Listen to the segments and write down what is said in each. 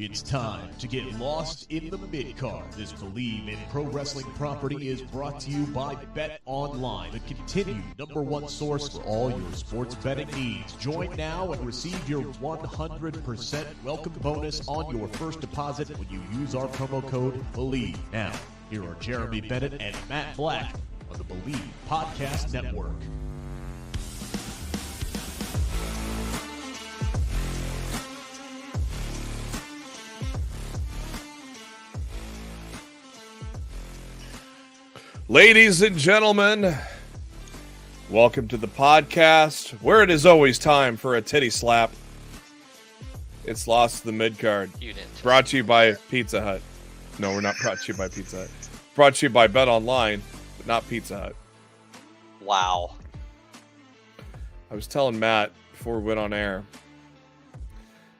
It's time to get lost in the midcard. This Believe in Pro Wrestling property is brought to you by Bet Online, the continued #1 source for all your sports betting needs. Join now and receive your 100% welcome bonus on your first deposit when you use our promo code BELIEVE. Now, here are Jeremy Bennett and Matt Black on the Believe Podcast Network. Ladies and gentlemen, welcome to the podcast where it is always time for a titty slap. It's Lost in the Midcard. You didn't. Brought to you by Pizza Hut. No, we're not brought to you by Pizza Hut. Brought to you by Bet Online, but not Pizza Hut. Wow. I was telling Matt before we went on air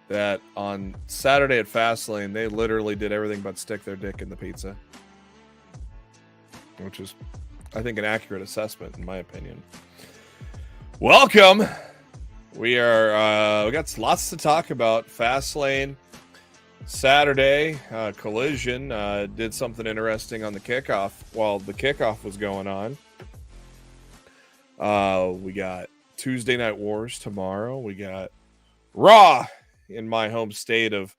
that on Saturday at Fastlane, they literally did everything but stick their dick in the pizza. Which is, I think, an accurate assessment in my opinion. Welcome. We got lots to talk about. Fastlane, Saturday, Collision did something interesting on the kickoff while the kickoff was going on. We got Tuesday Night Wars tomorrow. We got Raw in my home state of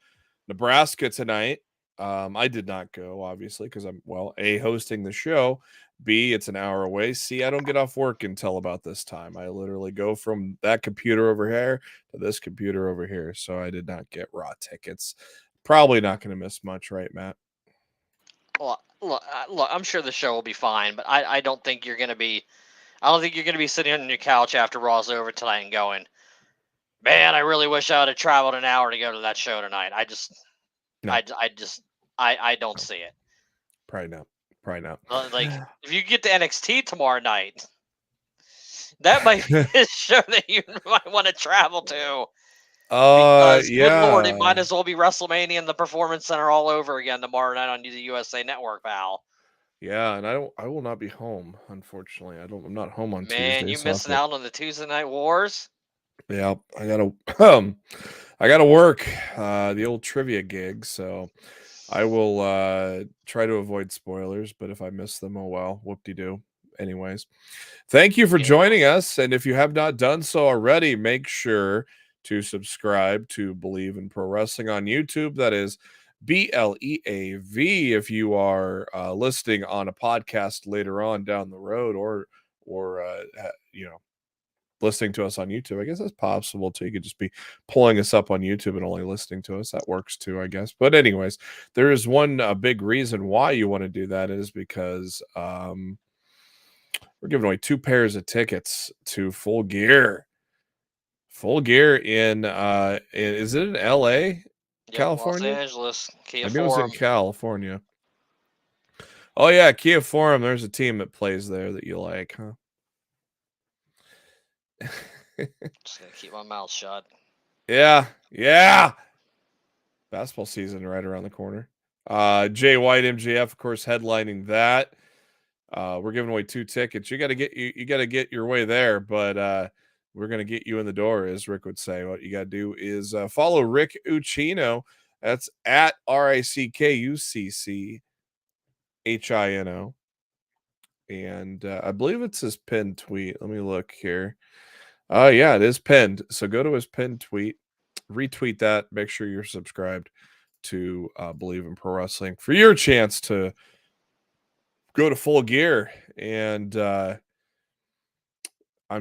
Nebraska tonight. I did not go, obviously, because I'm, A, hosting the show. B, it's an hour away. C, I don't get off work until about this time. I literally go from that computer over here to this computer over here. So I did not get Raw tickets. Probably not going to miss much, right, Matt? Well, look, I'm sure the show will be fine, but I don't think you're going to be. I don't think you're going to be sitting on your couch after Raw's over tonight and going, man, I really wish I would have traveled an hour to go to that show tonight. I don't see it. Probably not. Like, if you get to NXT tomorrow night, that might be a show that you might want to travel to. Because, yeah. good Lord, it might as well be WrestleMania and the Performance Center all over again tomorrow night on the USA Network, pal. Yeah, and I will not be home, unfortunately. I'm not home on Tuesday. Man, you missing out on the Tuesday Night Wars? Yeah, I gotta work the old trivia gig, so I will try to avoid spoilers, but if I miss them, oh well, whoop-de-doo. Anyways, thank you for joining us, and if you have not done so already, make sure to subscribe to Believe in Pro Wrestling on YouTube. That is BLEAV. If you are listening on a podcast later on down the road, or listening to us on YouTube, I guess that's possible too. You could just be pulling us up on YouTube and only listening to us. That works too, I guess. But anyways, there is one big reason why you want to do that is because we're giving away 2 pairs of tickets to Full Gear. Full Gear in is it in LA? California? Los Angeles, Kia Maybe it was Forum. in California. Oh yeah, Kia Forum. There's a team that plays there that you like, huh? Just gonna keep my mouth shut. Yeah. Basketball season right around the corner. Jay White, MJF, of course, headlining that. We're giving away 2 tickets. You gotta get your way there, but we're gonna get you in the door, as Rick would say. What you gotta do is follow Rick Uccino. That's at RICKUCCHINO. And I believe it's his pinned tweet. Let me look here. Yeah, it is pinned. So go to his pinned tweet, retweet that, make sure you're subscribed to Believe in Pro Wrestling for your chance to go to Full Gear. And I'm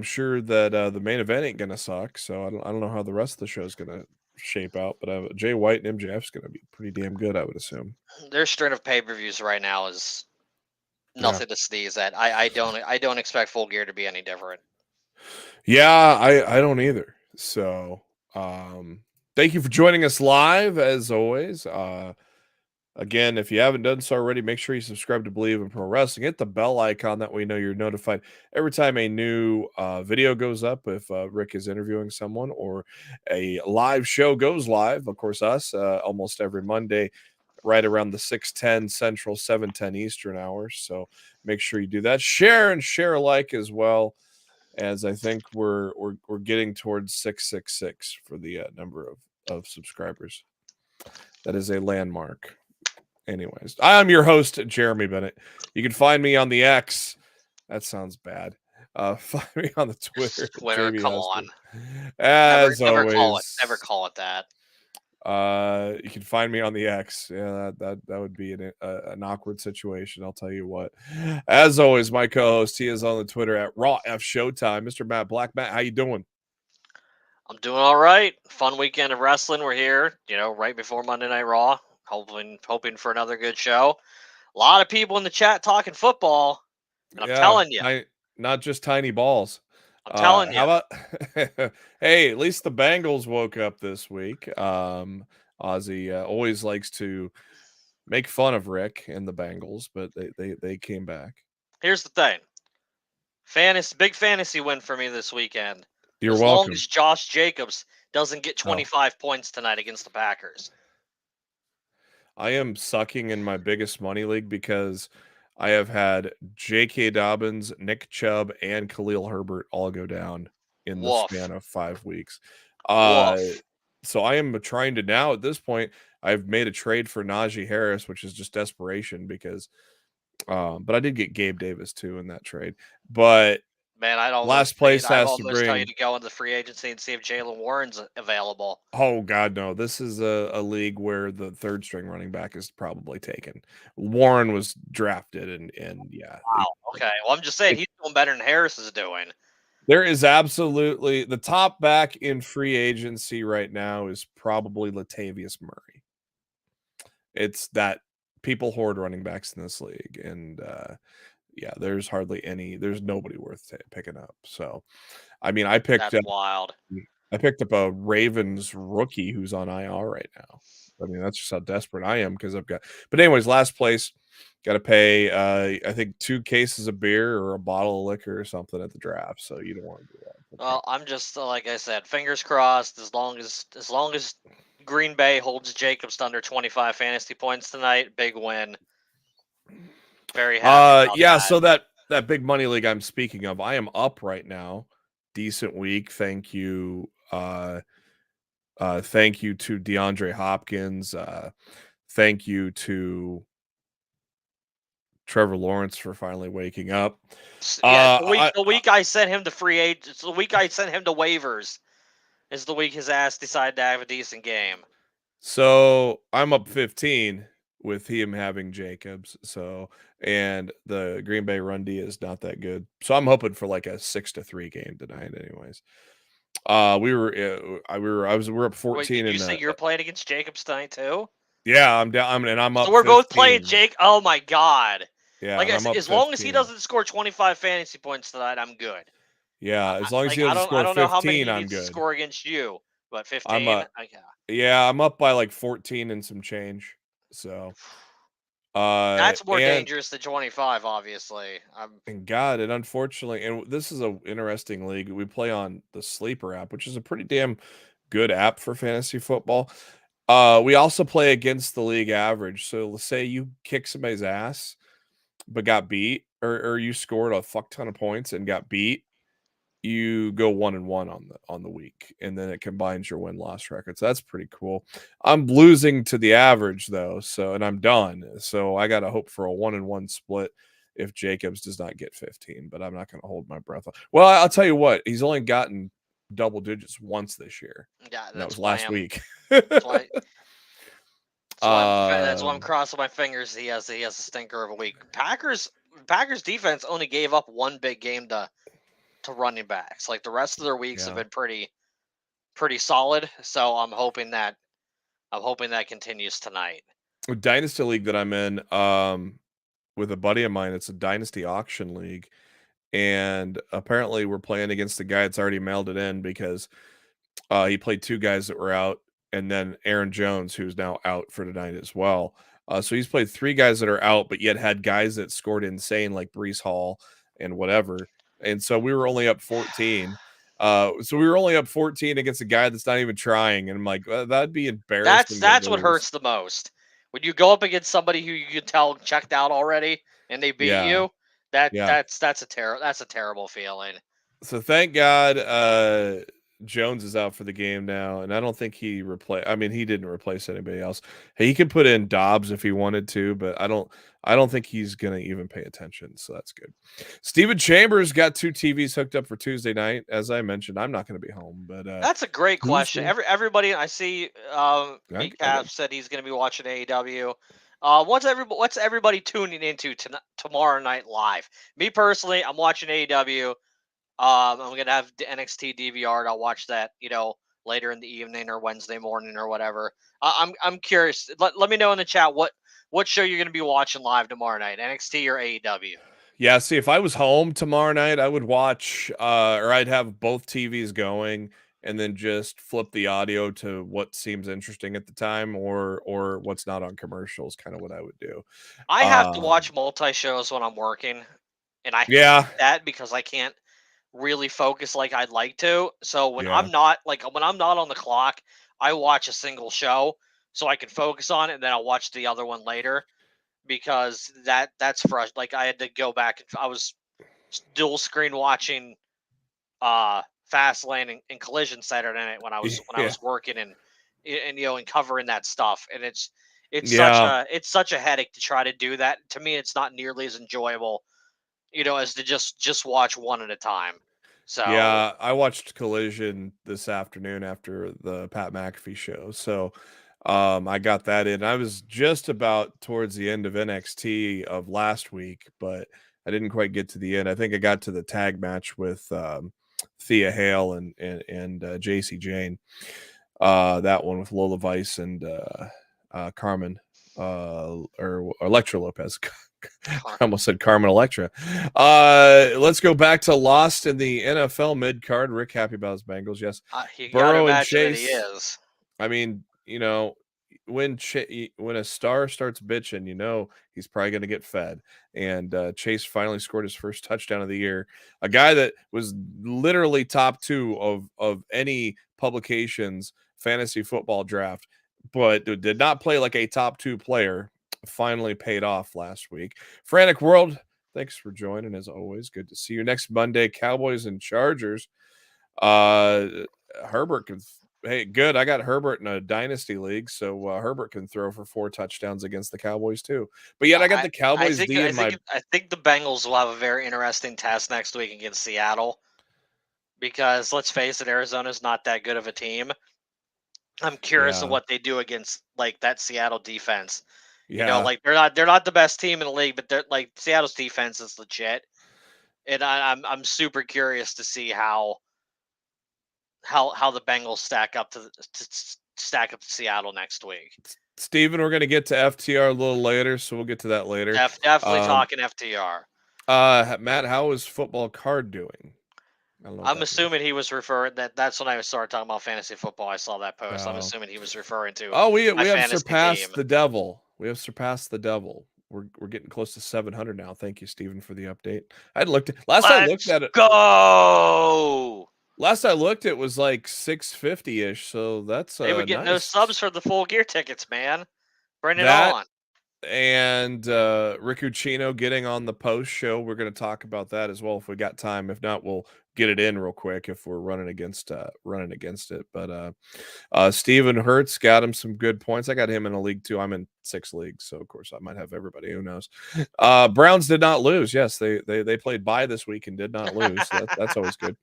sure that the main event ain't gonna suck. So I don't know how the rest of the show is gonna shape out, but Jay White and MJF is gonna be pretty damn good, I would assume. Their string of pay-per-views right now is nothing to sneeze at. I don't expect Full Gear to be any different. Yeah, I don't either. So thank you for joining us live as always. Again, if you haven't done so already, make sure you subscribe to Believe in Pro Wrestling. Hit the bell icon, that way you know you're notified every time a new video goes up, if Rick is interviewing someone or a live show goes live. Of course, us almost every Monday right around the 6:10 Central, 7:10 Eastern hours. So make sure you do that. Share and share alike as well, as I think we're getting towards 666 for the number of subscribers. That is a landmark. Anyways, I'm your host, Jeremy Bennett. You can find me on the X. That sounds bad. Find me on the Twitter. Twitter, come on. As never always, never call it that. You can find me on the X. Yeah, that would be an awkward situation. I'll tell you what. As always, my co-host, he is on the Twitter at Raw F Showtime. Mr. Matt Black. Matt, how you doing? I'm doing all right. Fun weekend of wrestling. We're here, right before Monday Night Raw. Hoping for another good show. A lot of people in the chat talking football. And I'm telling you. Not just tiny balls. I'm telling you. How about hey, at least the Bengals woke up this week. Ozzy always likes to make fun of Rick and the Bengals, but they came back. Here's the thing. Big fantasy win for me this weekend. You're welcome. As long as Josh Jacobs doesn't get 25 points tonight against the Packers. I am sucking in my biggest money league because I have had J.K. Dobbins, Nick Chubb, and Khalil Herbert all go down in the span of 5 weeks. So I am trying to now at this point, I've made a trade for Najee Harris, which is just desperation because but I did get Gabe Davis too in that trade. But man, I don't. Last place has to bring. Tell you to go into free agency and see if Jalen Warren's available. Oh God, no! This is a league where the third string running back is probably taken. Warren was drafted, and yeah. Wow. Okay. Well, I'm just saying he's doing better than Harris is doing. There is absolutely the top back in free agency right now is probably Latavius Murray. It's that people hoard running backs in this league, and yeah, there's hardly any. There's nobody worth picking up. So, I mean, I picked up wild. I picked up a Ravens rookie who's on IR right now. I mean, that's just how desperate I am because I've got. But anyways, last place, got to pay. I think 2 cases of beer or a bottle of liquor or something at the draft. So you don't want to do that. Well, I'm just like I said, fingers crossed. As long as Green Bay holds Jacobs to under 25 fantasy points tonight, big win. Very happy. Yeah. So that big money league I'm speaking of, I am up right now. Decent week. Thank you. Thank you to DeAndre Hopkins. Thank you to Trevor Lawrence for finally waking up. Yeah, the week I sent him to free agents, the week I sent him to waivers is the week his ass decided to have a decent game. So I'm up 15 with him having Jacobs. So, and the Green Bay run D is not that good. So I'm hoping for like a 6-3 game tonight anyways. We're up 14. Wait, did you say you're playing against Jacobs tonight too? Yeah, I'm down. I'm up. So we're 15. both playing Jake. Oh my God. Yeah. Like I said, as long as he doesn't score 25 fantasy points tonight, I'm good. Yeah, as long as he doesn't score 15, know how many he I'm needs good. to score against you, but 15. Yeah, I'm up by like 14 and some change. So that's more dangerous than 25, obviously. And God, and unfortunately, and this is an interesting league. We play on the Sleeper app, which is a pretty damn good app for fantasy football. We also play against the league average. So let's say you kick somebody's ass, but got beat, or you scored a fuck ton of points and got beat. You go 1-1 on the week, and then it combines your win-loss record. So that's pretty cool. I'm losing to the average though, and I'm done. So I got to hope for a 1-1 split if Jacobs does not get 15. But I'm not going to hold my breath. Well, I'll tell you what, he's only gotten double digits once this year. Yeah, that was last week. That's why I'm crossing my fingers. He has a stinker of a week. Packers defense only gave up one big game to running backs. Like the rest of their weeks have been pretty solid. So I'm hoping that continues tonight. A dynasty league that I'm in with a buddy of mine, it's a dynasty auction league. And apparently we're playing against the guy that's already mailed it in because he played 2 guys that were out, and then Aaron Jones, who's now out for tonight as well. So he's played 3 guys that are out, but yet had guys that scored insane like Breece Hall and whatever. And so we were only up 14. So we were only up 14 against a guy that's not even trying. And I'm like, that'd be embarrassing. That's what hurts the most. When you go up against somebody who you can tell checked out already and they beat you, that's a terrible feeling. So thank God Jones is out for the game now, and I don't think he he didn't replace anybody else. He could put in Dobbs if he wanted to, but I don't think he's gonna even pay attention. So that's good. Steven Chambers got 2 TVs hooked up for Tuesday night. As I mentioned, I'm not gonna be home, but That's a great question. Tuesday, Everybody I see, I Meat got Cap said he's going to be watching AEW. What's everybody tuning into tomorrow night live? Me personally, I'm watching AEW. I'm gonna have the NXT DVR. I'll watch that, later in the evening or Wednesday morning or whatever. I'm curious. Let me know in the chat what show you're gonna be watching live tomorrow night, NXT or AEW. Yeah, see, if I was home tomorrow night, I would watch, or I'd have both TVs going, and then just flip the audio to what seems interesting at the time, or what's not on commercials. Kind of what I would do. I have to Um, watch multi shows when I'm working, and I hate yeah, that because I can't really focus like I'd like to. So yeah, when I'm not on the clock, I watch a single show so I can focus on it, and then I'll watch the other one later because that's frustrating. Like I had to go back and I was dual screen watching Fastlane and Collision Saturday night when I yeah, was working and covering that stuff, and yeah, it's such a headache to try to do that. To me, it's not nearly as enjoyable, as to just watch one at a time. So yeah. I watched Collision this afternoon after the Pat McAfee show, so I got that in. I was just about towards the end of NXT of last week, but I didn't quite get to the end. I think I got to the tag match with Thea Hale and JC Jane. That one with Lola Vice and Carmen or Electra Lopez. I almost said Carmen Electra. Let's go back to Lost in the NFL mid card. Rick happy about his Bengals. Yes, you got to Burrow and imagine that he Chase. is. I mean, when when a star starts bitching, he's probably going to get fed. And Chase finally scored his first touchdown of the year. A guy that was literally top 2 of any publication's fantasy football draft, but did not play like a top 2 player. Finally paid off last week. Frantic World, thanks for joining as always. Good to see you next Monday. Cowboys and Chargers. Herbert can. Hey, good. I got Herbert in a dynasty league, so Herbert can throw for 4 touchdowns against the Cowboys too. But yet, I got the Cowboys D in my. I think the Bengals will have a very interesting test next week against Seattle because let's face it, Arizona's not that good of a team. I'm curious of Yeah, what they do against like that Seattle defense. yeah, Like they're not the best team in the league, but they're like Seattle's defense is legit, and I'm super curious to see how the Bengals stack up to stack up to Seattle next week. Steven, we're gonna get to FTR a little later, so we'll get to that later. Definitely talking FTR. Matt, how is football card doing? I don't know what I'm that means. assuming he was referring that's when I started talking about fantasy football. I saw that post. I'm Oh, assuming he was referring to oh, we my have fantasy team. surpassed the devil. We have surpassed the devil. We're getting close to 700 now. Thank you, Steven, for the update. I looked at last I looked Let's at it. go. Last I looked, it was like 650 ish. So that's They were getting those nice. subs for the full gear tickets, man. Bring it That on. and Rick Ucchino getting on the post show. We're going to talk about that as well if we got time. If not, we'll get it in real quick if we're running against it. But Steven Hurts got him some good points. I got him in a league too. I'm in 6 leagues, so of course I might have everybody. Who knows? Browns did not lose. Yes, they played bye this week and did not lose. So that's always good.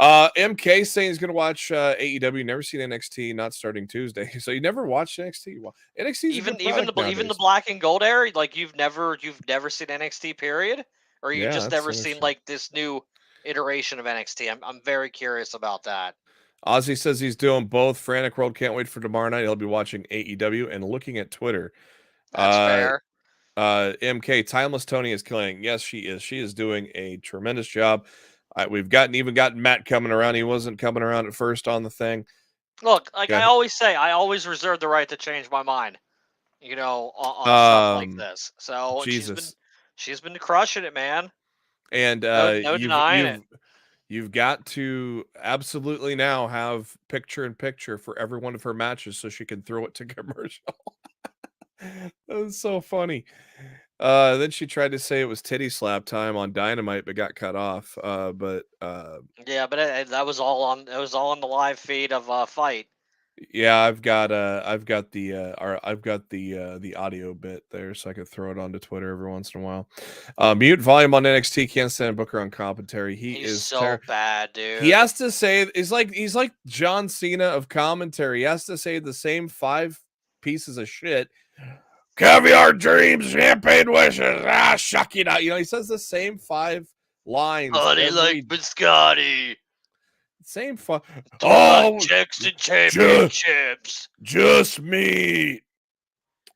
MK saying he's going to watch AEW. Never seen NXT. Not starting Tuesday. So you never watched NXT? Well, NXT is a good product even the nowadays. black and gold era. Like you've never seen NXT period, or you Yeah, just that's never seen interesting. like this new iteration of NXT. I'm very curious about that. Ozzy says he's doing both. Frantic World can't wait for tomorrow night. He'll be watching AEW and looking at Twitter. That's Uh, fair. MK Timeless Tony is killing. Yes, she is. She is doing a tremendous job. We've even gotten Matt coming around. He wasn't coming around at first on the thing. Look, like I Yeah. always say, I always reserve the right to change my mind. On stuff like this. So Jesus. she's been crushing it, man. And No denying it. you've got to absolutely now have picture in picture for every one of her matches so she can throw it to commercial. That was so funny. Then she tried to say it was titty slap time on Dynamite, but got cut off. Yeah, but that was all on the live feed of Fight. Yeah, I've got the audio bit there, so I could throw it onto Twitter every once in a while. Mute volume on NXT, can't stand Booker on commentary. He's so bad, dude. He has to say he's like John Cena of commentary. He has to say the same 5 pieces of shit. Caviar dreams, champagne wishes, shuck it out. He says the same 5 lines. Buddy like biscotti. Same checks and championships. Just me.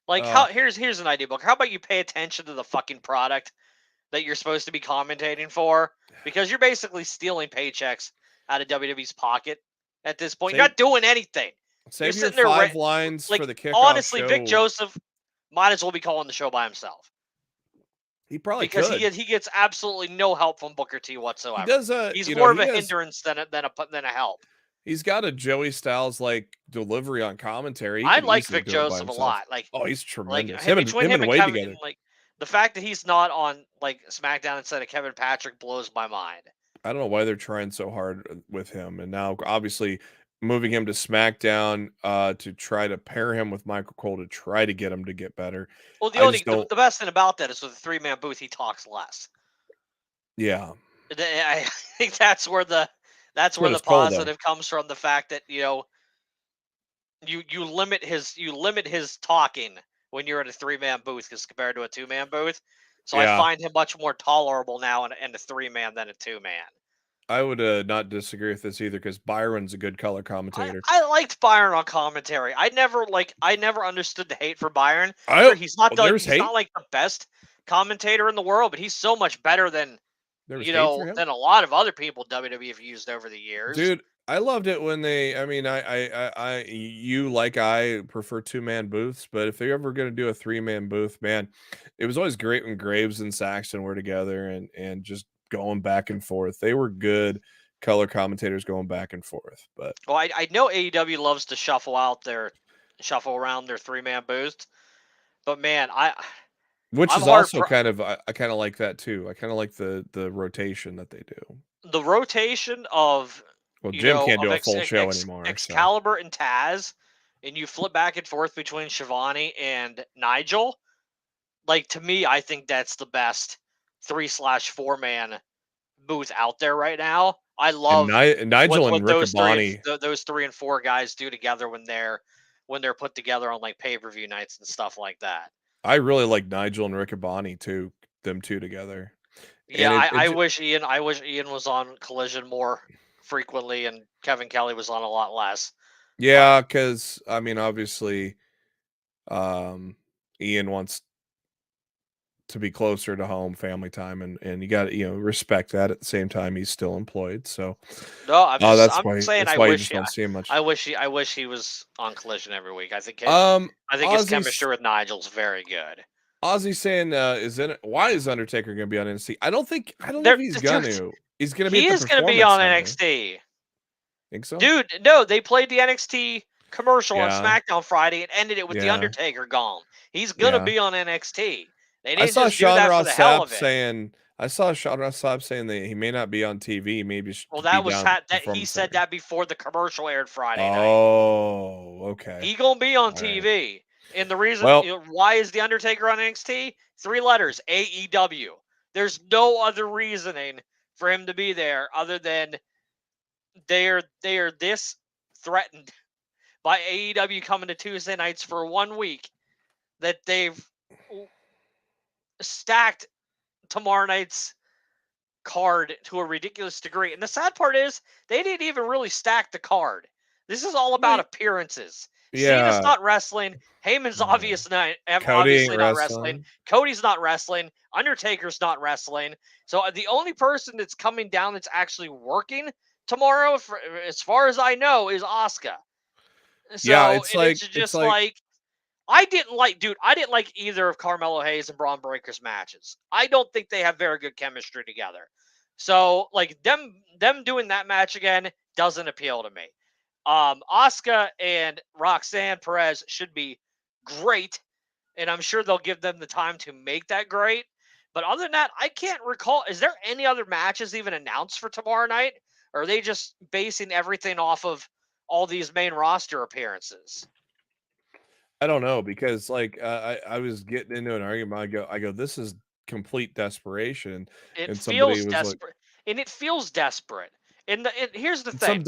Like here's an idea, Booker. How about you pay attention to the fucking product that you're supposed to be commentating for? Because you're basically stealing paychecks out of WWE's pocket at this point. You're not doing anything. Save your 5 lines for the kickoff honestly, show. Vic Joseph might as well be calling the show by himself. He probably because could. he gets absolutely no help from Booker T whatsoever. He does he's more of a hindrance than a help. He's got a Joey Styles like delivery on commentary. I like Vic Joseph a lot. Like, he's tremendous. Like, him and Wade Kevin, together. Like the fact that he's not on like SmackDown instead of Kevin Patrick blows my mind. I don't know why they're trying so hard with him, and now obviously moving him to SmackDown to try to pair him with Michael Cole to try to get him to get better. Well, the best thing about that is with the 3-man booth, he talks less. Yeah, I think that's where the positive comes from. The fact that you limit his talking when you're in a 3-man booth as compared to a 2-man booth. So I find him much more tolerable now in a 3-man than a 2-man. I would not disagree with this either because Byron's a good color commentator. I liked Byron on commentary. I never understood the hate for Byron. He's not not like the best commentator in the world, but he's so much better than than a lot of other people WWE have used over the years. Dude, I loved it when I prefer 2-man booths, but if they're ever going to do a 3-man booth, man, it was always great when Graves and Saxton were together and just going back and forth. They were good color commentators going back and forth. But I know AEW loves to shuffle around their 3-man booths, but man, I kind of like that too. I kind of like the rotation that they do. The rotation of Jim can't do a full show anymore. Excalibur and Taz, and you flip back and forth between Shivani and Nigel. Like, to me, I think that's the best 3/4-man booth out there right now. I love Nigel and Riccaboni. Those 3 and 4 guys do together when they're put together on like pay-per-view nights and stuff like that. I really like Nigel and Riccaboni too. Them two together. Yeah, I wish Ian was on Collision more frequently and Kevin Kelly was on a lot less. Yeah, because obviously, Ian wants to be closer to home, family time, and you got to respect that. At the same time, he's still employed. So no, that's why you just don't see him much. I wish he was on Collision every week. I think his chemistry with Nigel's very good. Ozzy's saying why is Undertaker going to be on NXT? I don't think he's going to. He's going to be. He is going to be on NXT. Think so, dude? No, they played the NXT commercial on SmackDown Friday and ended it with the Undertaker gone. He's going to be on NXT. They didn't just do that for the hell of it. I saw Sean Ross Sapp saying that he may not be on TV. Maybe he said that before the commercial aired Friday night. Oh, okay. He gonna be on TV, and the reason why is the Undertaker on NXT? 3 letters: AEW. There's no other reasoning for him to be there other than they are this threatened by AEW coming to Tuesday nights for 1 week that they've stacked tomorrow night's card to a ridiculous degree. And the sad part is they didn't even really stack the card. This is all about appearances. Cena's not wrestling. Heyman's obviously not wrestling. Cody's not wrestling. Undertaker's not wrestling. So the only person that's coming down that's actually working tomorrow, as far as I know, is Asuka. So it's like I didn't like either of Carmelo Hayes and Braun Breaker's matches. I don't think they have very good chemistry together. So like them doing that match again doesn't appeal to me. Asuka and Roxanne Perez should be great. and I'm sure they'll give them the time to make that great. But other than that, I can't recall. Is there any other matches even announced for tomorrow night? Or are they just basing everything off of all these main roster appearances? I don't know, because like I was getting into an argument. I go, this is complete desperation, It and somebody feels was like, desperate, and it feels desperate. And here's the and thing.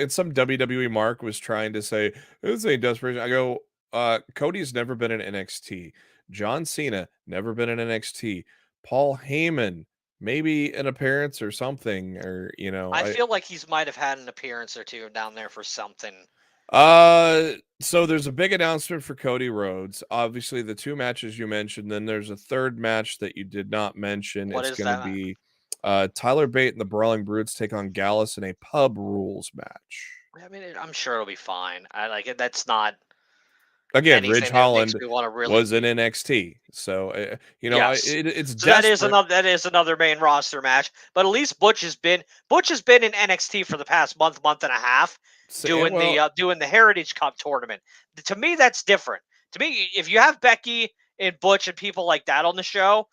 some WWE Mark was trying to say this ain't desperation. I go, Cody's never been in NXT. John Cena never been in NXT. Paul Heyman maybe an appearance or something, or I feel like he's might have had an appearance or two down there for something. So there's a big announcement for Cody Rhodes. Obviously, the 2 matches you mentioned. Then there's a third match that you did not mention. What It's is going to that? be Tyler Bate and the Brawling Brutes take on Gallus in a pub rules match. I mean, I'm sure it'll be fine. I like it. That's not Again, Ridge anything that makes Holland me want to really. was in NXT, so Yes. it's So that is desperate. another main roster match. But at least Butch has been in NXT for the past month and a half, doing the Heritage Cup tournament. To me, that's different. To me, if you have Becky and Butch and people like that on the show,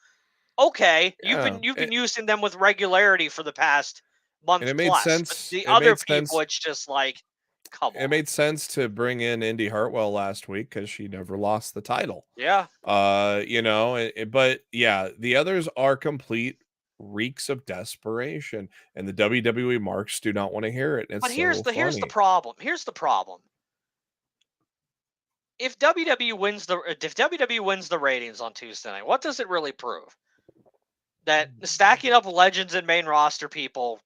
okay, you've been using them with regularity for the past month and it made plus. But sense. the It other made people, sense. it's just like, come on. It made sense to bring in Indy Hartwell last week because she never lost the title. Yeah. But yeah, the others are complete reeks of desperation, and the WWE marks do not want to hear it. It's But here's the funny. problem. Here's the problem. If WWE wins the ratings on Tuesday night, what does it really prove? That stacking up legends and main roster people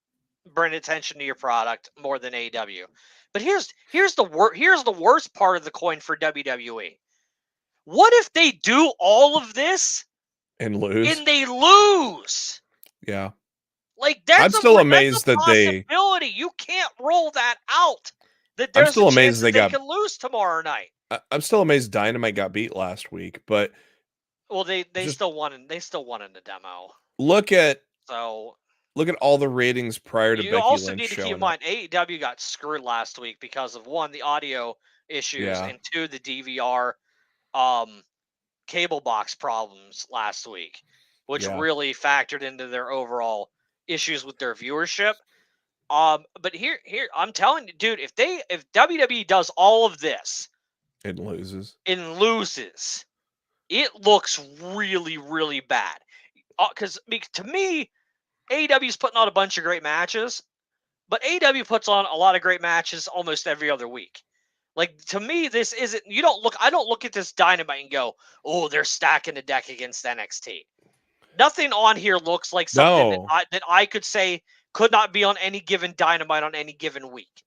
bring attention to your product more than AEW. But here's the worst part of the coin for WWE. What if they do all of this and lose? and they lose? Yeah. Like that's I'm still amazed that's a that they. possibility. You can't roll that out. That I'm there's still a amazed chance they that they got. can lose tomorrow night. I'm still amazed Dynamite got beat last week, but Well, they just still won in the demo. look at So all the ratings prior to you Becky also Lynch need to keep in showing up. mind AEW got screwed last week because of 1, the audio issues, Yeah. and 2, the DVR cable box problems last week, which Yeah. really factored into their overall issues with their viewership. But here I'm telling you, dude, if WWE does all of this It loses. and loses, it looks really, really bad. Because to me, AEW is putting on a bunch of great matches, but AEW puts on a lot of great matches almost every other week. Like, to me, this isn't. I don't look at this Dynamite and go, "Oh, they're stacking the deck against NXT." Nothing on here looks like something No. that I could say could not be on any given Dynamite on any given week.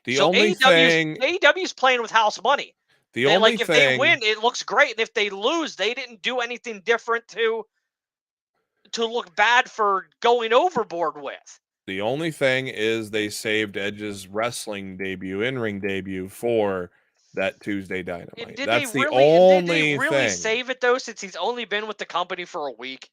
The only thing AEW's playing with house money. If they win, it looks great, and if they lose, they didn't do anything different to look bad for going overboard with. The only thing is they saved Edge's wrestling debut, in-ring debut for that Tuesday Dynamite. That's the only Did they really thing. save it though, since he's only been with the company for a week?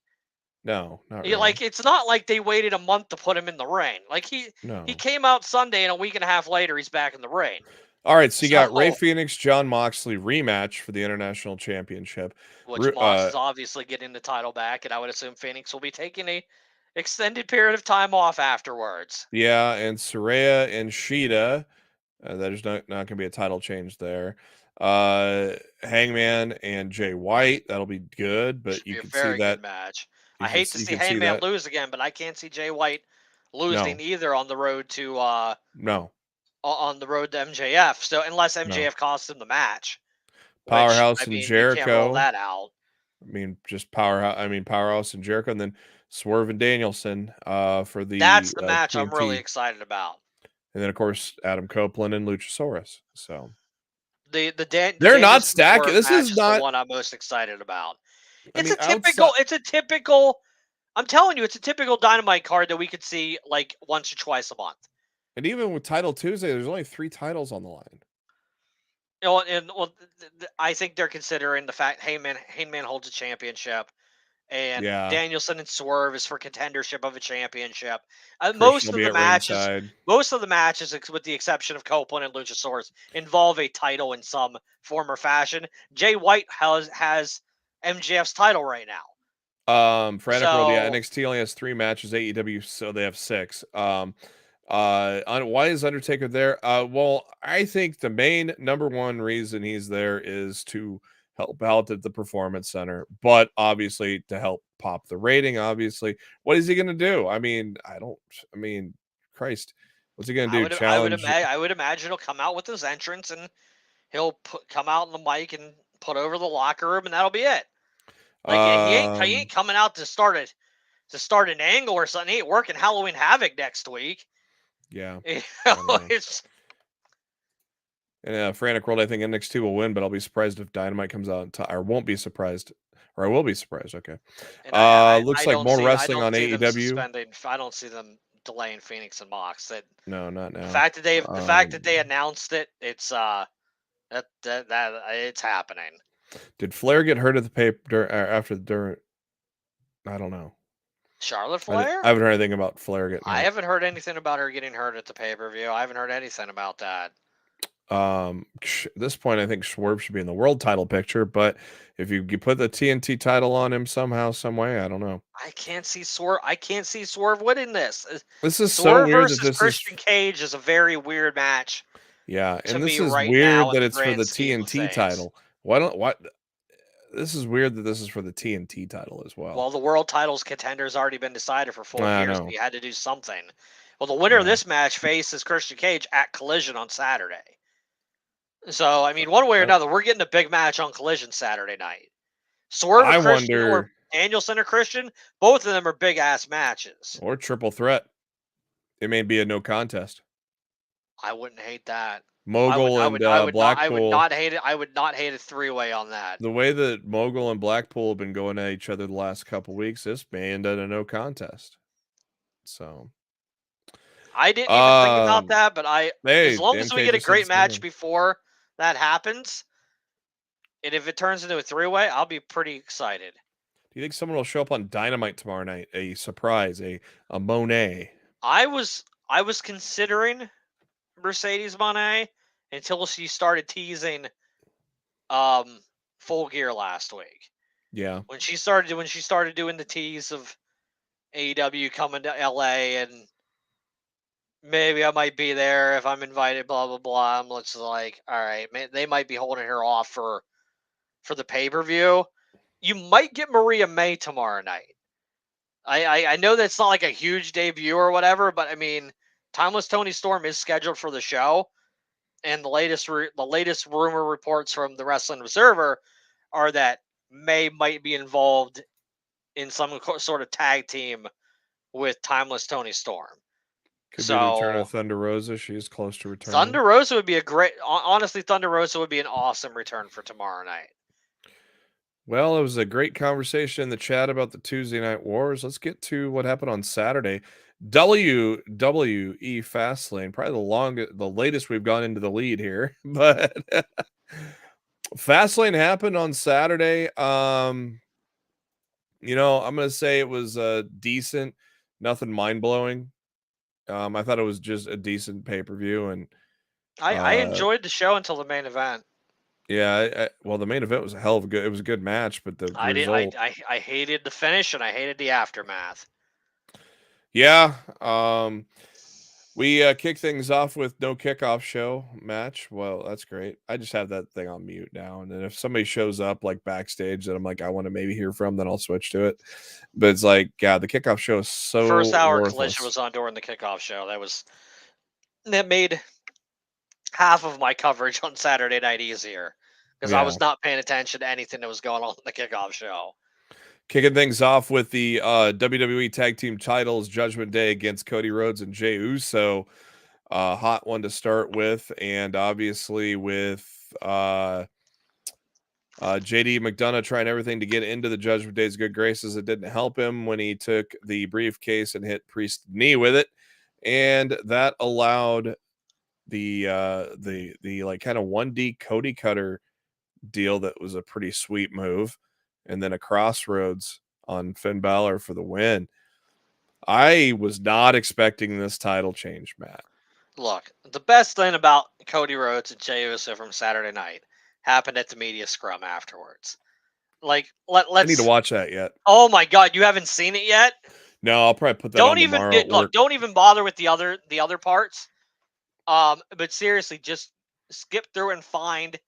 No, not really. Like, it's not like they waited a month to put him in the ring. Like he came out Sunday, and a week and a half later, he's back in the ring. All right, so you got Ray Phoenix, Jon Moxley rematch for the International Championship. Which Mox is obviously getting the title back, and I would assume Phoenix will be taking a extended period of time off afterwards. Yeah, and Saraya and Shida. There's not going to be a title change there. Hangman and Jay White. That'll be good, but you can see that good match. I hate to see Hangman lose again, but I can't see Jay White losing either on the road to on the road to MJF. So unless MJF costs him the match, Powerhouse and Jericho. You can't roll that out. I mean, just Powerhouse and Jericho, and then Swerve and Danielson for the. That's the match TNT. I'm really excited about. And then of course Adam Copeland and Luchasaurus. So they're not stacking. This is not the one I'm most excited about. It's a typical. I'm telling you, it's a typical Dynamite card that we could see like once or twice a month. And even with Title Tuesday, there's only 3 titles on the line. I think they're considering the fact Heyman holds a championship, and Yeah. Danielson and Swerve is for contendership of a championship. Christian Most will of be the at matches, ringside. with the exception of Copeland and Luchasaurus, involve a title in some form or fashion. Jay White has MJF's title right now. Frantic World, yeah, So NXT only has 3 matches, AEW, so they have 6. Why is Undertaker there? Well, I think the main number one reason he's there is to help out at the Performance Center, but obviously to help pop the rating. Obviously, what is he going to do? I mean, Christ, what's he going to do? Challenge? I would imagine he'll come out with his entrance and he'll come out on the mic and put over the locker room, and that'll be it. Like he ain't coming out to start an angle or something. He ain't working Halloween Havoc next week. Yeah. You know, it's Frantic World, I think NXT will win, but I'll be surprised if Dynamite comes out or won't be surprised, or I will be surprised. Okay. Looks like more wrestling on AEW. I don't see them delaying Phoenix and Mox. No, not now. The fact that they announced it, it's it's happening. Did Flair get hurt at the paper after the I don't know. Charlotte Flair? I haven't heard anything about Flair getting hurt. I haven't heard anything about her getting hurt at the pay-per-view. I haven't heard anything about that. At this point, I think Swerve should be in the world title picture, but if you put the TNT title on him somehow, some way, I don't know. I can't see Swerve winning this. This is Swerve so weird versus that this Christian Cage is a very weird match. Yeah, and this is right weird now that in it's for the grand scheme of TNT things. title. This is weird that this is for the TNT title as well. Well, the world title's contender's already been decided for 4 years. know. So you had to do something. Well, the winner of this match faces Christian Cage at Collision on Saturday. So, I mean, one way or another, we're getting a big match on Collision Saturday night. Swerve or Christian or Danielson or Christian, both of them are big-ass matches. Or triple threat. It may be a no contest. I wouldn't hate that. Mogul and Blackpool. I would not hate it. I would not hate a 3-way on that. The way that Mogul and Blackpool have been going at each other the last couple weeks, this may end up a no contest. So I didn't even think about that, but as long as we get a great match before that happens, and if it turns into a 3-way, I'll be pretty excited. Do you think someone will show up on Dynamite tomorrow night? A surprise, a Monet. I was considering Mercedes Moné until she started teasing Full Gear last week. Yeah. When she started doing the tease of AEW coming to LA and maybe I might be there if I'm invited, blah blah blah. I'm just like, all right, they might be holding her off for the pay-per-view. You might get Maria May tomorrow night. I know that's not like a huge debut or whatever, but I mean, Timeless Tony Storm is scheduled for the show, and the latest rumor reports from the Wrestling Observer are that May might be involved in some sort of tag team with Timeless Tony Storm. Could be the return of Thunder Rosa. She's close to returning. Thunder Rosa would be honestly, Thunder Rosa would be an awesome return for tomorrow night. Well, it was a great conversation in the chat about the Tuesday Night Wars. Let's get to what happened on Saturday. WWE Fastlane, probably the latest we've gone into the lead here, but Fastlane happened on Saturday. I'm going to say it was decent, nothing mind-blowing. I thought it was just a decent pay-per-view, and I enjoyed the show until the main event. Yeah, well, the main event was it was a good match, but the result... I hated the finish and I hated the aftermath. Yeah, we kick things off with no kickoff show match. Well, that's great. I just have that thing on mute now, and then if somebody shows up like backstage that I'm like I want to maybe hear from, then I'll switch to it. But it's like, yeah, the kickoff show is so first hour worthless. Collision was on during the kickoff show. That made half of my coverage on Saturday night easier because I was not paying attention to anything that was going on in the kickoff show. Kicking things off with the WWE Tag Team titles, Judgment Day against Cody Rhodes and Jey Uso. Hot one to start with, and obviously with JD McDonough trying everything to get into the Judgment Day's good graces. It didn't help him when he took the briefcase and hit Priest's knee with it, and that allowed the like kind of 1D Cody Cutter deal that was a pretty sweet move, and then a Crossroads on Finn Balor for the win. I was not expecting this title change, Matt. Look, the best thing about Cody Rhodes and Jey Uso from Saturday night happened at the media scrum afterwards. Like, let's. I need to watch that yet. Oh my God, you haven't seen it yet? No, I'll probably put that on tomorrow at work. Look, don't even bother with the other parts. But seriously, just skip through and find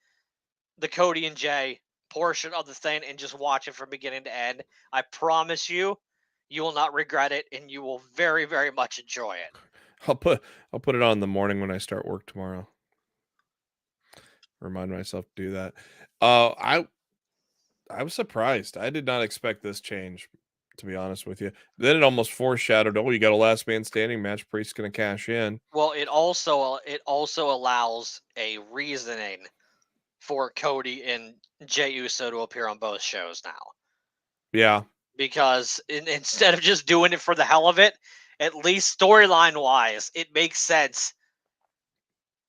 the Cody and Jey portion of the thing and just watch it from beginning to end. I promise you, you will not regret it, and you will very, very much enjoy it. I'll put it on in the morning when I start work tomorrow. Remind myself to do that. I was surprised. I did not expect this change, to be honest with you. Then it almost foreshadowed, oh, you got a last man standing match. Priest's going to cash in. Well, it also allows a reasoning for Cody and Jey Uso to appear on both shows now. Yeah. Because instead of just doing it for the hell of it, at least storyline wise, it makes sense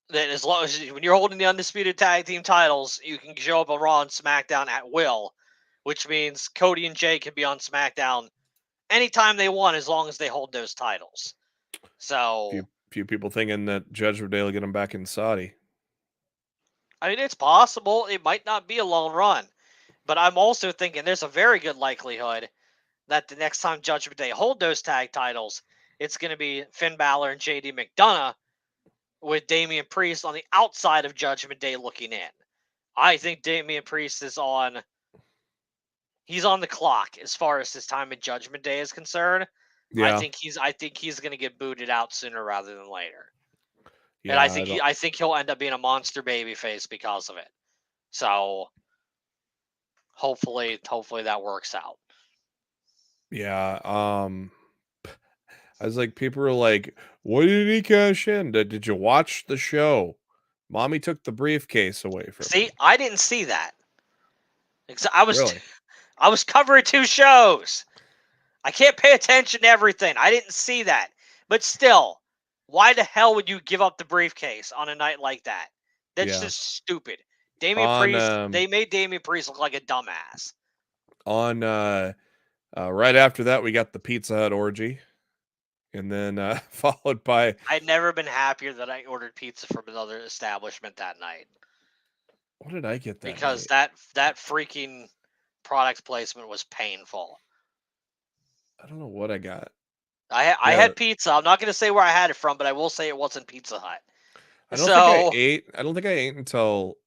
that as long as when you're holding the undisputed tag team titles, you can show up on Raw and SmackDown at will, which means Cody and Jey can be on SmackDown anytime they want as long as they hold those titles. So few people thinking that Judgment Day will get them back in Saudi. I mean, it's possible. It might not be a long run, but I'm also thinking there's a very good likelihood that the next time Judgment Day hold those tag titles, it's going to be Finn Balor and JD McDonough with Damian Priest on the outside of Judgment Day looking in. I think Damian Priest he's on the clock as far as his time at Judgment Day is concerned. Yeah. I think he's going to get booted out sooner rather than later. Yeah, and I think he'll end up being a monster babyface because of it. So hopefully that works out. Yeah. I was like, people were like, what did he cash in? Did you watch the show? Mommy took the briefcase away from me. See, I didn't see that. I was covering 2 shows. I can't pay attention to everything. I didn't see that. But still, why the hell would you give up the briefcase on a night like that? That's just stupid. They made Damian Priest look like a dumbass. On right after that, we got the Pizza Hut orgy. And then followed by... I'd never been happier that I ordered pizza from another establishment that night. What did I get that Because night? that freaking product placement was painful. I don't know what I got. I had pizza. I'm not going to say where I had it from, but I will say it wasn't Pizza Hut. I don't think I ate until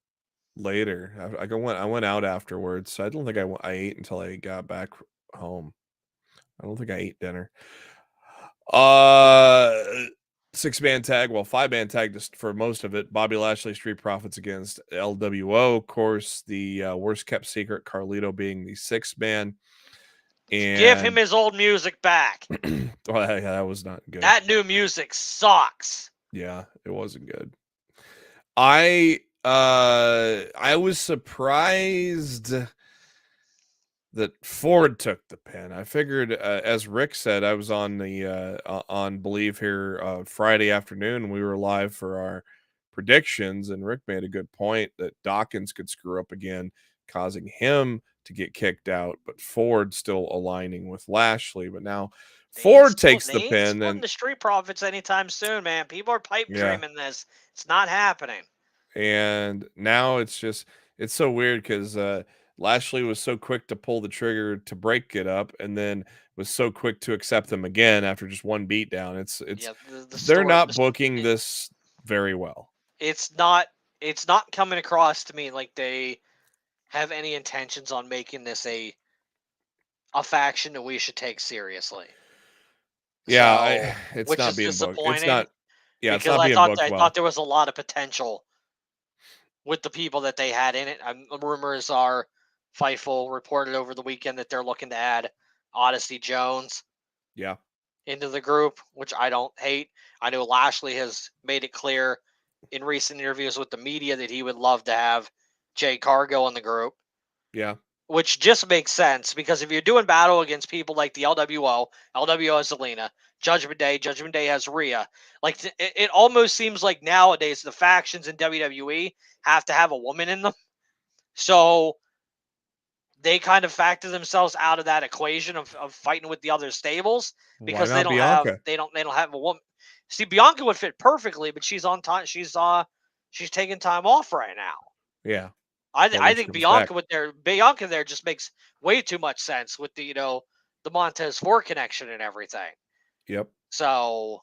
later. I went out afterwards, so I don't think I ate until I got back home. I don't think I ate dinner. 6-man tag, 5-man tag just for most of it. Bobby Lashley, Street Profits against LWO. Of course, the worst kept secret, Carlito being the 6-man. And give him his old music back. Well, that was not good. That new music sucks. Yeah, it wasn't good. I was surprised that Ford took the pin. I figured, as Rick said, I was on the on Believe here Friday afternoon. We were live for our predictions, and Rick made a good point that Dawkins could screw up again, causing him to get kicked out, but Ford still aligning with Lashley. But now Ford takes the pin, and the Street Profits anytime soon, man. People are pipe dreaming this. It's not happening. And now it's so weird because Lashley was so quick to pull the trigger to break it up, and then was so quick to accept them again after just one beatdown. They're not booking this very well. It's not coming across to me like they have any intentions on making this a faction that we should take seriously. Yeah, it's not being booked. It's not. Yeah, it's not being booked well. I thought there was a lot of potential with the people that they had in it. Rumors are Fightful reported over the weekend that they're looking to add Odyssey Jones into the group, which I don't hate. I know Lashley has made it clear in recent interviews with the media that he would love to have Jay Cargo in the group. Yeah. Which just makes sense because if you're doing battle against people like the LWO has Zelina, Judgment Day has Rhea. Like it almost seems like nowadays the factions in WWE have to have a woman in them. So they kind of factor themselves out of that equation of fighting with the other stables because Why they not don't Bianca? have they don't have a woman. See, Bianca would fit perfectly, but she's on time. She's taking time off right now. Yeah. I think Bianca there just makes way too much sense with the the Montez Ford connection and everything. Yep. So.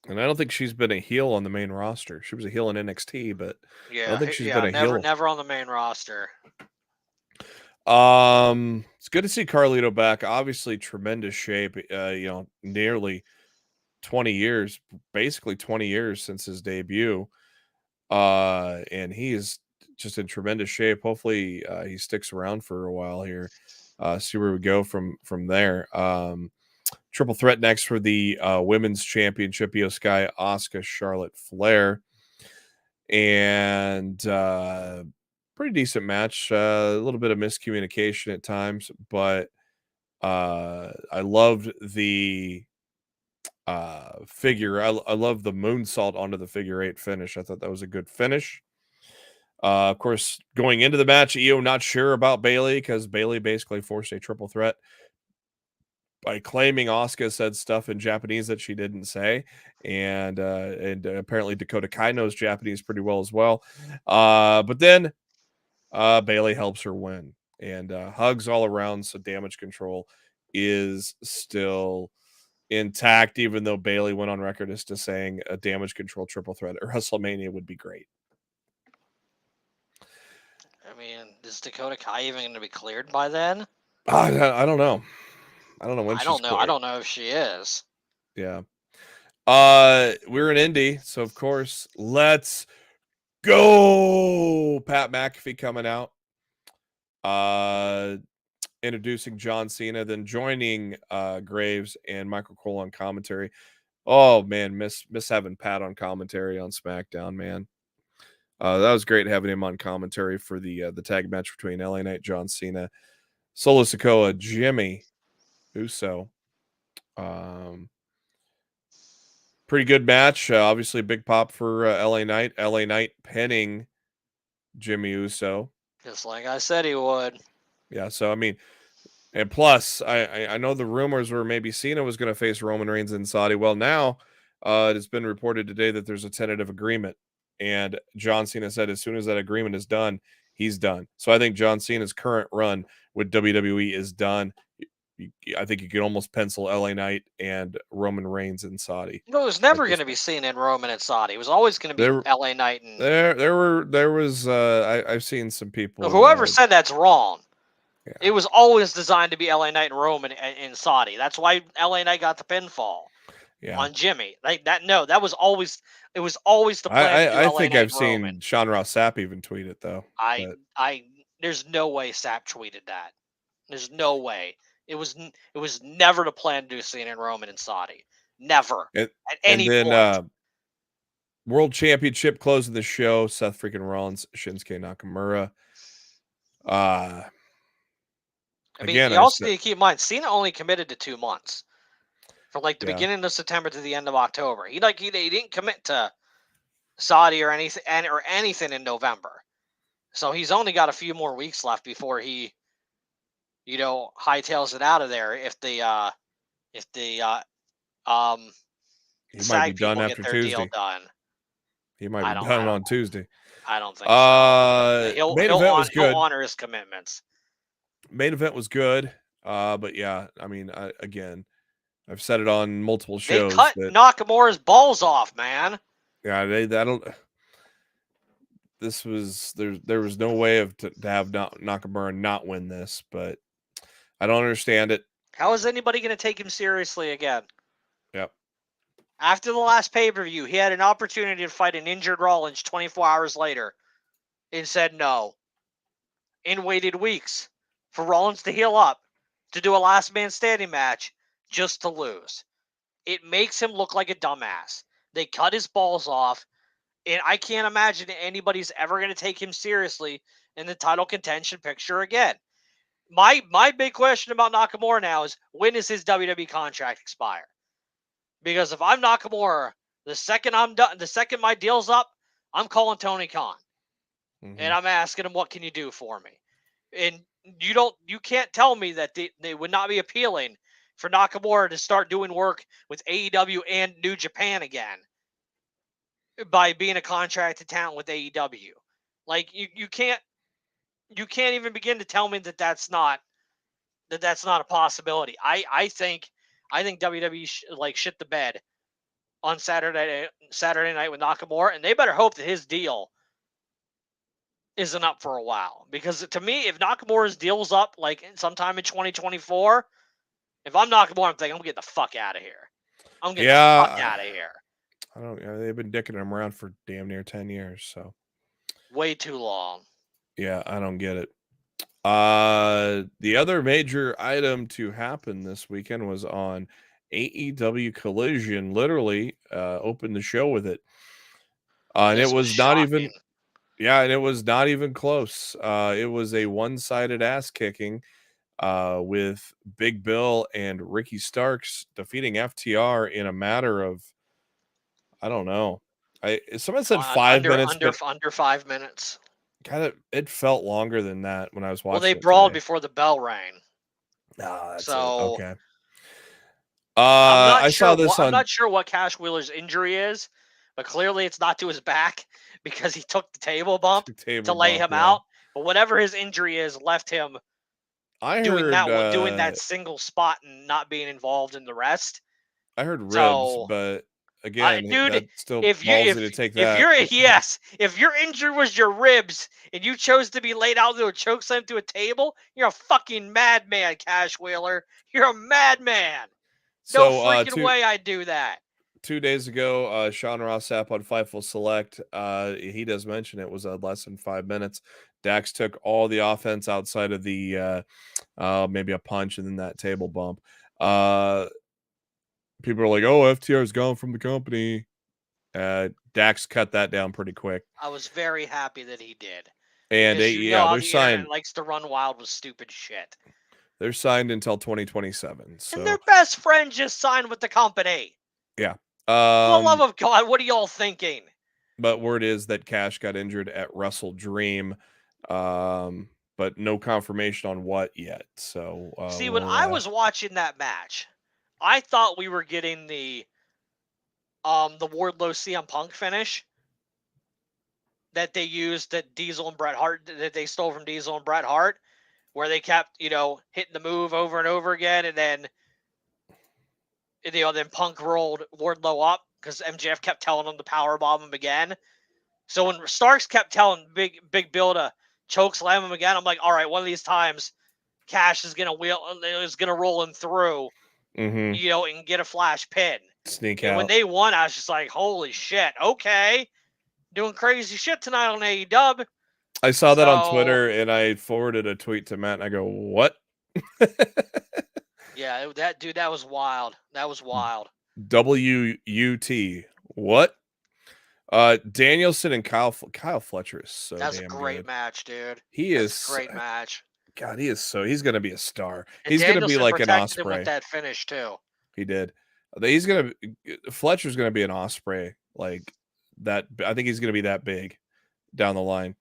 And I don't think she's been a heel on the main roster. She was a heel in NXT, but Yeah, I don't think she's been a heel. Never on the main roster. It's good to see Carlito back. Obviously, tremendous shape. Nearly 20 years, basically 20 years since his debut. And he is just in tremendous shape. Hopefully, he sticks around for a while here. See where we go from there. Triple threat next for the women's championship: Io Sky, Asuka, Charlotte Flair, and pretty decent match. A little bit of miscommunication at times, but I loved the figure. I love the moonsault onto the figure 8 finish. I thought that was a good finish. Of course, going into the match, Io not sure about Bayley because Bayley basically forced a triple threat by claiming Asuka said stuff in Japanese that she didn't say, and apparently Dakota Kai knows Japanese pretty well as well. But then Bayley helps her win, and hugs all around, so damage control is still intact, even though Bayley went on record as to saying a damage control triple threat at WrestleMania would be great. I mean, is Dakota Kai even going to be cleared by then? I don't know. I don't know when I she's don't know. cleared. I don't know if she is. Yeah. We're in Indy, so of course, let's go. Pat McAfee coming out. Introducing John Cena, then joining Graves and Michael Cole on commentary. Oh man, miss having Pat on commentary on SmackDown, man. That was great having him on commentary for the tag match between LA Knight, John Cena, Solo Sikoa, Jimmy Uso. Pretty good match. Obviously, a big pop for LA Knight. LA Knight pinning Jimmy Uso. Just like I said he would. Yeah, so I mean, and plus, I know the rumors were maybe Cena was going to face Roman Reigns in Saudi. Well, now it has been reported today that there's a tentative agreement, and John Cena said as soon as that agreement is done, he's done. So I think John Cena's current run with WWE is done. I think you could almost pencil LA Knight and Roman Reigns in Saudi. No, it was never going to be Cena and Roman and Saudi. It was always going to be LA Knight and there was I've seen some people. Whoever said that's wrong. Yeah. It was always designed to be LA Knight and Roman in Saudi. That's why LA Knight got the pinfall on Jimmy. Like that. No, that was always. It was always the plan. I think I've seen Sean Ross Sapp even tweet it though. There's no way Sapp tweeted that. There's no way. It was never the plan to do Cena and Roman in Saudi. Never. At any point. World Championship closing the show. Seth freaking Rollins, Shinsuke Nakamura. You also need to keep in mind, Cena only committed to 2 months. From like the beginning of September to the end of October. He didn't commit to Saudi or anything in November. So he's only got a few more weeks left before he hightails it out of there if the he might be done after Tuesday. Deal done. He might be done on Tuesday. I don't think so. He'll honor his commitments. Main event was good. But yeah, I mean, again, I've said it on multiple shows. They cut Nakamura's balls off, man. Yeah, this was there was no way to have Nakamura not win this, but I don't understand it. How is anybody going to take him seriously again? Yep. After the last pay-per-view, he had an opportunity to fight an injured Rollins 24 hours later and said no. And waited weeks for Rollins to heal up to do a last man standing match just to lose. It makes him look like a dumbass. They cut his balls off, and I can't imagine anybody's ever going to take him seriously in the title contention picture again. My big question about Nakamura now is, when does his WWE contract expire? Because if I'm Nakamura, the second I'm done, the second my deal's up, I'm calling Tony Khan. Mm-hmm. And I'm asking him, what can you do for me? And you can't tell me that they would not be appealing for Nakamura to start doing work with AEW and New Japan again by being a contracted talent with AEW. Like you can't even begin to tell me that that's not a possibility. I think WWE shit the bed on Saturday night with Nakamura, and they better hope that his deal isn't up for a while. Because to me, if Nakamura's deal's up like sometime in 2024, if I'm Nakamura, I'm thinking I'm getting the fuck out of here. I'm getting the fuck out of here. I don't know. They've been dicking him around for damn near 10 years, so way too long. Yeah, I don't get it. The other major item to happen this weekend was on AEW Collision. Literally opened the show with it. And it was not even and it was not even close. It was a one-sided ass kicking with Big Bill and Ricky Starks defeating FTR in a matter of, I don't know. Someone said 5 minutes. Under 5 minutes. Kind of, it felt longer than that when I was watching. Well, they brawled before the bell rang. That's so okay. I'm not sure what Cash Wheeler's injury is, but clearly it's not to his back because he took the table bump to lay him out. But whatever his injury is, left him doing that single spot and not being involved in the rest. I heard ribs, but again, dude, still ballsy to take that. If your injury was your ribs and you chose to be laid out to a chokeslam to a table, you're a fucking madman, Cash Wheeler. You're a madman. No freaking way I'd do that. 2 days ago, Sean Ross Sapp on Fightful Select, he does mention it was less than 5 minutes. Dax took all the offense outside of the maybe a punch and then that table bump. People are like, "Oh, FTR's gone from the company." Dax cut that down pretty quick. I was very happy that he did. And they're signed. Likes to run wild with stupid shit. They're signed until 2027. So. And their best friend just signed with the company. Yeah. For the love of God, what are y'all thinking? But word is that Cash got injured at Wrestle Dream, but no confirmation on what yet. So see, when I was watching that match, I thought we were getting the Wardlow CM Punk finish that they used that Diesel and Bret Hart that they stole from Diesel and Bret Hart, where they kept hitting the move over and over again, and then then Punk rolled Wardlow up because MJF kept telling him to powerbomb him again. So when Starks kept telling Big Bill to choke slam him again, I'm like, all right, one of these times Cash is gonna roll him through. Mm-hmm. And get a flash pin. Sneak out. When they won, I was just like, holy shit, okay. Doing crazy shit tonight on AEW. I saw that on Twitter, and I forwarded a tweet to Matt, and I go, what? Yeah, that was wild. That was wild. WUT. What? Danielson and Kyle Fletcher is so That's damn a great good. Match, dude. He is a great match. God, he's going to be a star. And he's going to be like an Ospreay. Him with that finish too. He did. Fletcher's going to be an Ospreay like that. I think he's going to be that big down the line.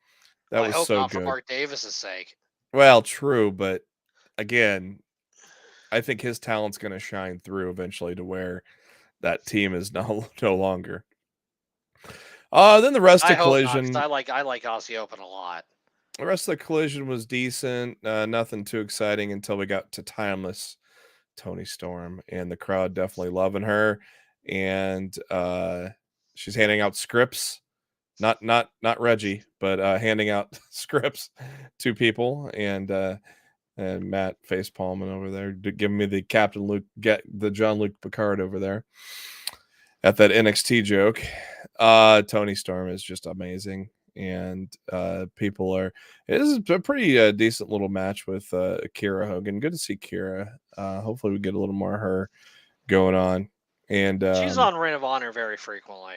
That was I hope so not good. For Mark Davis's sake. Well, true, but again, I think his talent's going to shine through eventually to where that team is no longer. Then the rest of Collision. I like Aussie Open a lot. The rest of the Collision was decent. Nothing too exciting until we got to Timeless Toni Storm, and the crowd definitely loving her. And she's handing out scripts, not Reggie, but handing out scripts to people. And Matt face palming over there, giving me the Captain Luke, the John Luke Picard over there at that NXT joke. Toni Storm is just amazing. And it is a pretty decent little match with Kiera Hogan. Good to see Kiera. Hopefully we get a little more of her going on. And she's on Ring of Honor very frequently.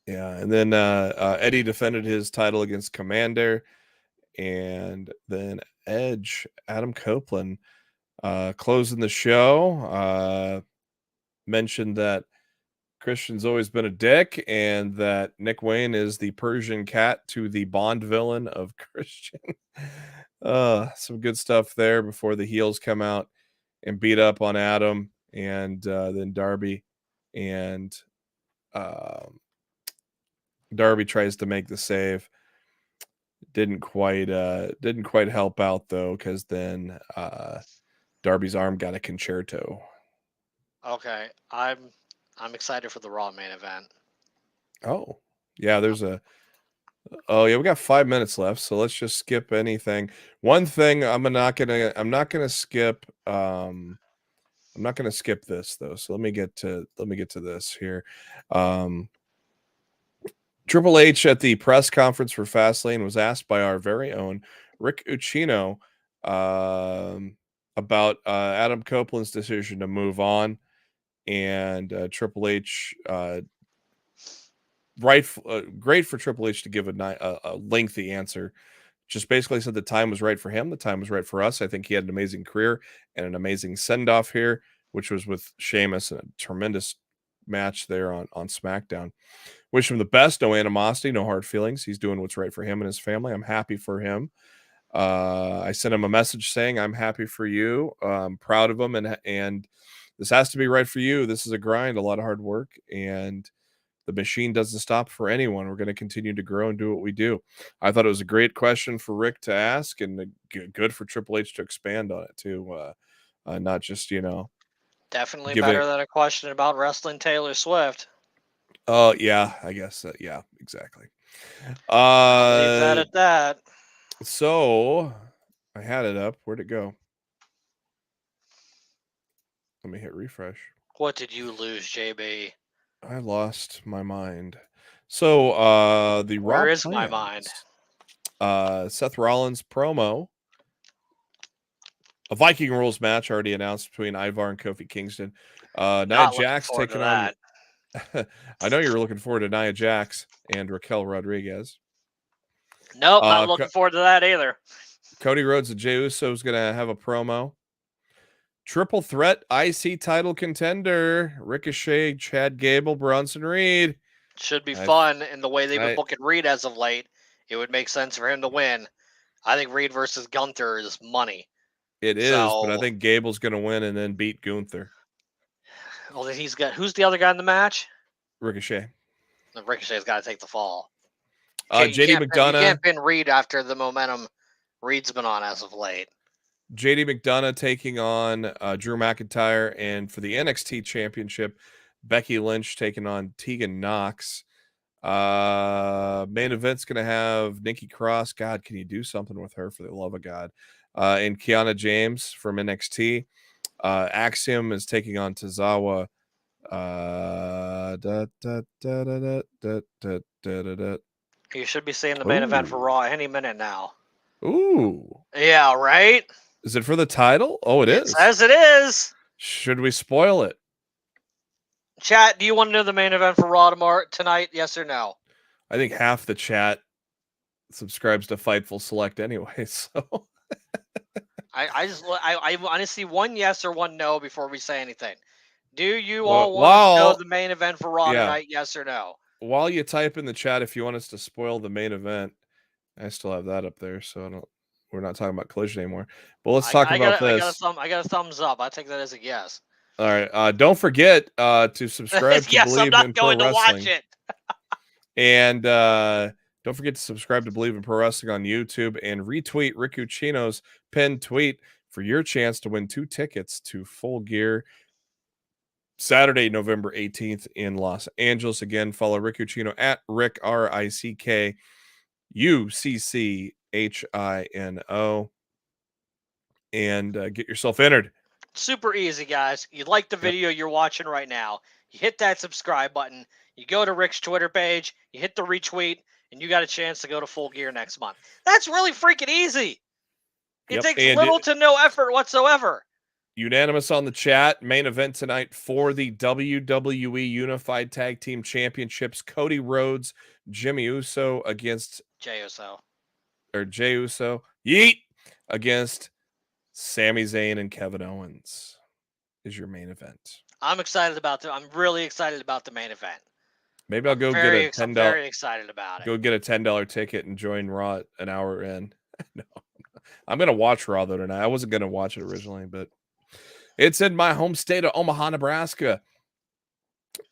Yeah, and then Eddie defended his title against Commander, and then Edge, Adam Copeland, closing the show, mentioned that Christian's always been a dick, and that Nick Wayne is the Persian cat to the Bond villain of Christian. Some good stuff there before the heels come out and beat up on Adam and then Darby, and Darby tries to make the save. Didn't quite help out though, because then Darby's arm got a concerto. Okay, I'm excited for the Raw main event. Oh yeah, we got 5 minutes left, so let's just skip anything. One thing I'm not gonna skip. I'm not gonna skip this though. So let me get to this here. Triple H at the press conference for Fastlane was asked by our very own Rick Ucchino about Adam Copeland's decision to move on, and Triple H great for Triple H to give a lengthy answer. Just basically said the time was right for him. The time was right for us. I think he had an amazing career and an amazing send-off here, which was with Sheamus, and a tremendous match there on SmackDown. Wish him the best. No animosity, no hard feelings. He's doing what's right for him and his family. I'm happy for him. I sent him a message saying, I'm happy for you. I'm proud of him. And this has to be right for you. This is a grind, a lot of hard work. And the machine doesn't stop for anyone. We're going to continue to grow and do what we do. I thought it was a great question for Rick to ask, and good for Triple H to expand on it too. Not just, definitely better than a question about wrestling Taylor Swift. Oh yeah, I guess. Yeah, exactly. Leave that at that. So I had it up. Where'd it go? Let me hit refresh. What did you lose, JB? I lost my mind. So Where is my mind? Seth Rollins promo. A Viking Rules match already announced between Ivar and Kofi Kingston. Nia Jax taking on. I know you're looking forward to Nia Jax and Raquel Rodriguez. Nope, not looking forward to that either. Cody Rhodes and Jey Uso is going to have a promo. Triple threat IC title contender. Ricochet, Chad Gable, Bronson Reed. Should be fun in the way they've been booking Reed as of late. It would make sense for him to win. I think Reed versus Gunther is money. It is, but I think Gable's going to win and then beat Gunther. Well, then who's the other guy in the match? Ricochet. Ricochet's got to take the fall. JD McDonough. You can't pin Reed after the momentum Reed's been on as of late. JD McDonough taking on Drew McIntyre, and for the NXT Championship, Becky Lynch taking on Tegan Nox. Main event's going to have Nikki Cross. God, can you do something with her, for the love of God? And Kiana James from NXT. Axiom is taking on Tozawa. You should be seeing the main event for Raw any minute now. Ooh. Yeah, right? Is it for the title? Oh, it is. As it is. Should we spoil it? Chat, do you want to know the main event for Raw tonight? Yes or no? I think half the chat subscribes to Fightful Select anyway, so... I want to see one yes or one no before we say anything. Do you all want to know the main event for Raw tonight? Yes or no? While you type in the chat, if you want us to spoil the main event, I still have that up there, so we're not talking about Collision anymore. But let's talk about this. I got a thumbs up. I take that as a yes. All right. Don't forget to subscribe to yes, Believe I'm not in going Pro to Wrestling. watch it. And don't forget to subscribe to Believe in Pro Wrestling on YouTube and retweet Rick Ucchino's pinned tweet for your chance to win 2 tickets to Full Gear Saturday, November 18th in Los Angeles. Again, follow Rick Ucchino at Rick RICKUCCHINO and get yourself entered. Super easy, guys. You like the video you're watching right now, you hit that subscribe button, you go to Rick's Twitter page, you hit the retweet, and you got a chance to go to Full Gear next month. That's really freaking easy. It takes little to no effort whatsoever. Unanimous on the chat. Main event tonight for the WWE Unified Tag Team Championships. Cody Rhodes, Jey Uso against Jey Uso. Yeet against Sami Zayn and Kevin Owens is your main event. I'm really excited about the main event. Maybe I'll go get a $10. I'm very excited about it. Go get a $10 ticket and join Raw an hour in. No, I'm going to watch Raw though tonight. I wasn't going to watch it originally, but it's in my home state of Omaha, Nebraska.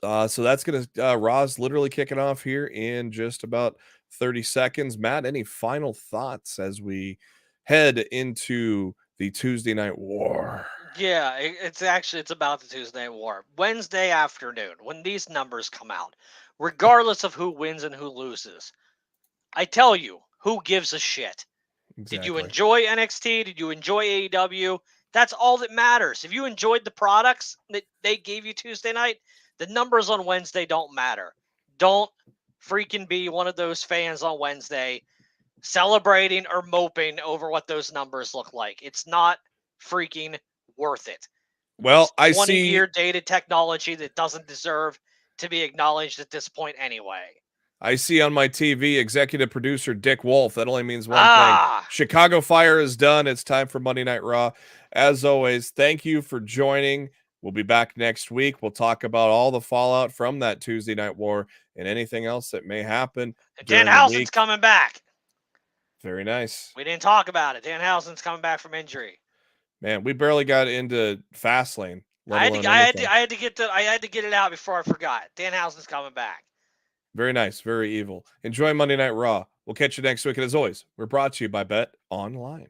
So that's going to, Raw's literally kicking off here in just about 30 seconds. Matt, any final thoughts as we head into the Tuesday Night War? Yeah, it's about the Tuesday Night War. Wednesday afternoon, when these numbers come out, regardless of who wins and who loses, I tell you, who gives a shit? Exactly. Did you enjoy NXT? Did you enjoy AEW? That's all that matters. If you enjoyed the products that they gave you Tuesday night, the numbers on Wednesday don't matter. Don't freaking be one of those fans on Wednesday celebrating or moping over what those numbers look like. It's not freaking worth it. Well, I see 20-year dated technology that doesn't deserve to be acknowledged at this point anyway. I see on my TV executive producer Dick Wolf. That only means one thing. Chicago Fire is done. It's time for Monday Night Raw. As always, thank you for joining. We'll be back next week. We'll talk about all the fallout from that Tuesday Night War and anything else that may happen. Danhausen's coming back. Very nice. We didn't talk about it. Danhausen's coming back from injury. Man, we barely got into Fastlane. I had to get it out before I forgot. Danhausen's coming back. Very nice. Very evil. Enjoy Monday Night Raw. We'll catch you next week. And as always, we're brought to you by Bet Online.